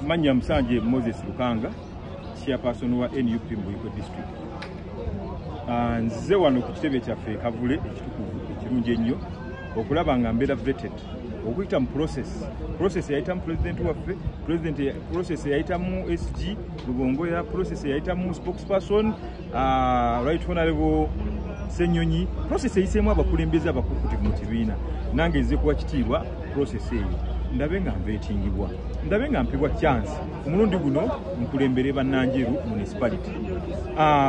Manya Msanje Moses Lukanga, chairperson wa NUP Mbuiko district. Nze wano ku kitebe kyaffe Kavule ekitukuvu ekirungi ennyo okulaba nga mbeera vetted okuyita mu process yayitamu president waffe, process yayitamu SG Lubongoya, process yayitamu spokesperson right honorable Senyonyi, process eyiseemu abakulembeze abakukuti mu kibiina. Nange nze kuwa kitiibwa process eyo ndabe nga mbeetingibwa, ndabe nga mpibwa chance omulundi guno nkulembere bannanjeru municipality.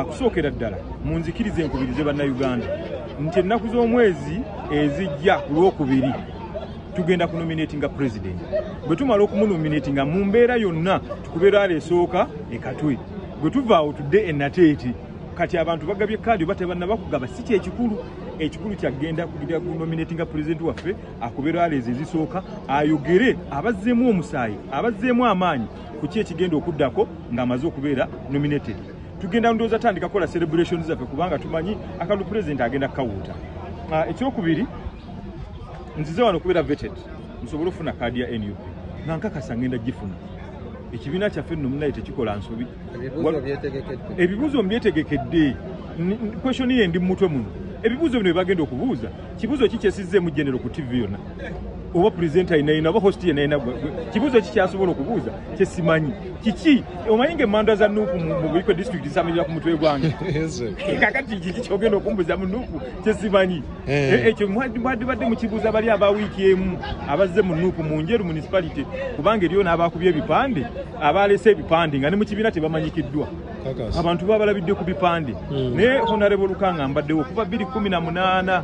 Kusookera ddala munzikirize nkubirize bannayuganda nti ennaku z'omwezi ezijja ku Lwokubiri tugenda kunominatinga president. Bwe tumala okumunominatinga mu mbeera yonna tukubeera esooka ekatwe. Bwe tuvaawo tudde enateeti kati abantu bagabye kaadi batebanna bakugaba si kyekikulu. Ekikulu kyagenda kugira nominatinga president waffe akubeera alezi zisooka ayogere abazzeemu omusaayi abazzeemu amaanyi ku ki ekigenda okuddako ng'amaze okubeera nominated. Tugenda ndowooza tandika kola celebrations zaffe kubanga tumanyi akalulu president agenda kawuuta. Ekyokubiri nzize wano kubeera vetted nsobole okufuna kaadi ya NUP nga nkakasa ngenda gifuna. Ekibiina kyaffe nno munaye tekikola nsobi. Ebibuuzo mbyetegekedde. Question ye ndi mutwe muno. Ebibuuzo bino bagenda okubuuza kibuuzo ki kyesizze mu genero ku TV yonna oba president ayina oba host ayina kibuuzo ki kyasobola okubuuza kyesimanyi kiki omanyi ng'emmanda za Nuupu mu Buiko district zisamirira ku mutwe gwange kakati kiki kyogenda okumbuza mu Nuupu kyesimanyi ekyo badde mu kibuuza bali aba wiiki emu abazze mu Nuupu mu Njeru municipality kubanga eriyo n'abakubye ebipande abalese ebipande nga ne mu kibiina tebamanyikiddwa abantu babalabidde ku bipande naye honorable Lukanga mbaddewo okuva 2018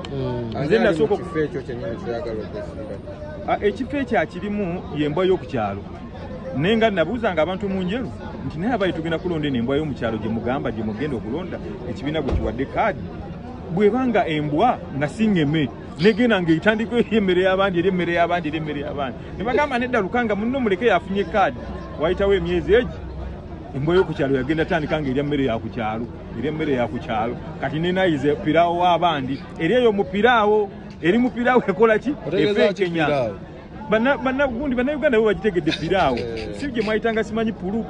nze nasooka ekifo kyennyini kiragala okusiga ekifo ekyo akirimu y'embwa y'okukyalo naye nga nabuuzanga abantu mu Njeru nti naye abayi tugenda kulonda embwa y'omukyalo gye mugamba gye mugenda okulonda ekibiina gwe kiwadde kaadi bwebanga embwa nga singeme negenda ng'etandika emmere y'abandi eri emmere y'abandi eri emmere y'abandi ne bagamba nedda Lukanga munno muleke yafunye kaadi wayitawo emyezi egi embwa y'okukyalo yagenda tandika ng'erya emmere yakukyalo eri emmere yakukyalo kati nenayize piraawo w'abandi eri eyo mu piraawo eri mu piraawo ekola ki efeekenya bannagundi bannayuganda bo bagitegedde piraawo si gye mwayitanga simanyi pulu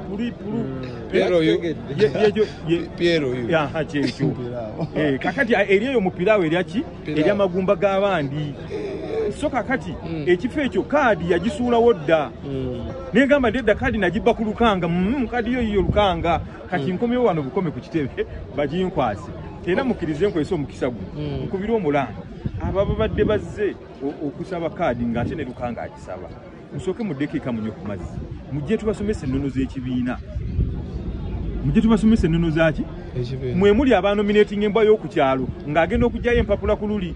kyekyo kakati eri eyo mu piraawo erya ki erya magumba g'abandi so kakati ekifo ekyo kaadi yagisuulawo dda negamba ndedda kaadi nagibba ku Lukanga kaadi yo yiyo Lukanga kati nkomyewo wano bukome ku kitebe baginkwase era mukkirize nkwese omukisa guno nkubira omulanga ababa badde bazze okusaba kaadi ng'ate ne Lukanga agisaba musooke mu ddekiika munyo ku mazzi mujje tubasomesa ennono z'ekibiina mujje tubasomesa ennono zaki mwe muli abanominating embwa y'okukyalo ng'agenda okugyayo empapula ku luli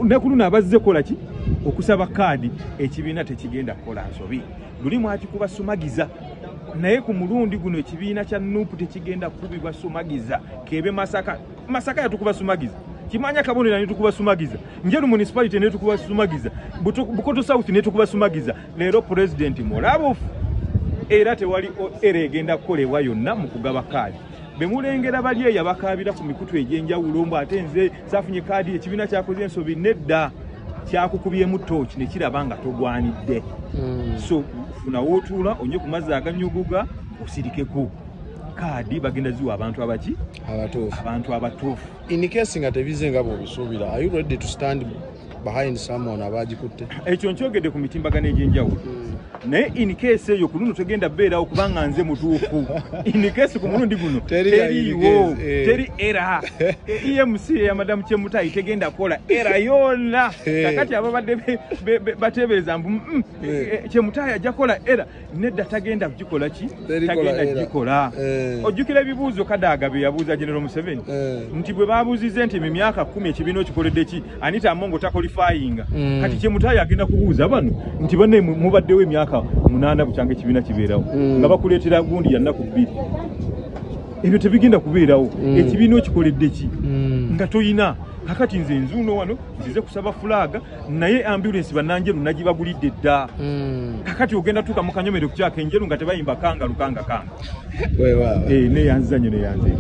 nekuluna abazze kola ki okusaba kaadi ekibiina tekigenda kukola nsobi luli mwati kubasumagiza naye ku mulundi guno ekibiina kya Nuupu tekigenda kubibwa sumagiza kebe Masaka yatukubasumagiza Kimanya Kabonera netukubasumagiza Njeru municipality netukubasumagiza Bukoto South netukubasumagiza leero president Morabo era tewali era egenda kukolebwa yonna mu kugaba kaadi bemulengera bali eyo abakaabira ku mikutu egy'enjawulo mbu ate nze saafunye kaadi ekibiina kyakoze ensobi nedda kyakukubyemu tooki ne kiraba nga togwanidde so funa wootuula onye ku mazzi aganyuguga osirikeko kaadi bagenda ziwa abantu abaki abantu abatuufu in case nga tebize nga bw'obisuubira are you ready to stand behind someone abagikutte ekyo nkyogedde ku mitimbagano egy'enjawulo naye in case eyo ku luno tegenda beerawo kubanga nze mutuufu in case ku mulundi guno teriiwo teri era EMC ya madamu Kyemutayi tegenda kola era yonna kakati ababadde batebeeza mbu Kyemutayi ajja kola era nedda tagenda kugikola ki tagenda kugikola ojjukira ebibuuzo Kadaaga bye yabuuza General Museveni nti bwe baabuuzize nti mu myaka 10 ekibiina okikoledde ki Anita Amongo takolifayinga kati Kyemutayi agenda kubuuza bano nti banne mubaddewo emyaka 8 bukyanga ekibiina kibeerawo nga bakuleetera gundi ya nnaku 2 ebyo tebigenda kubeerawo ekibiina okikoledde ki nga toyina kakati nze nzuuno wano nzize kusaba fulaga naye ambulance bannanjeru nagibagulidde dda kakati ogenda tuuka mu Kanyomero kukyaka enjeru nga tebayimba Lukanga wewa neyanza nnyo neyanze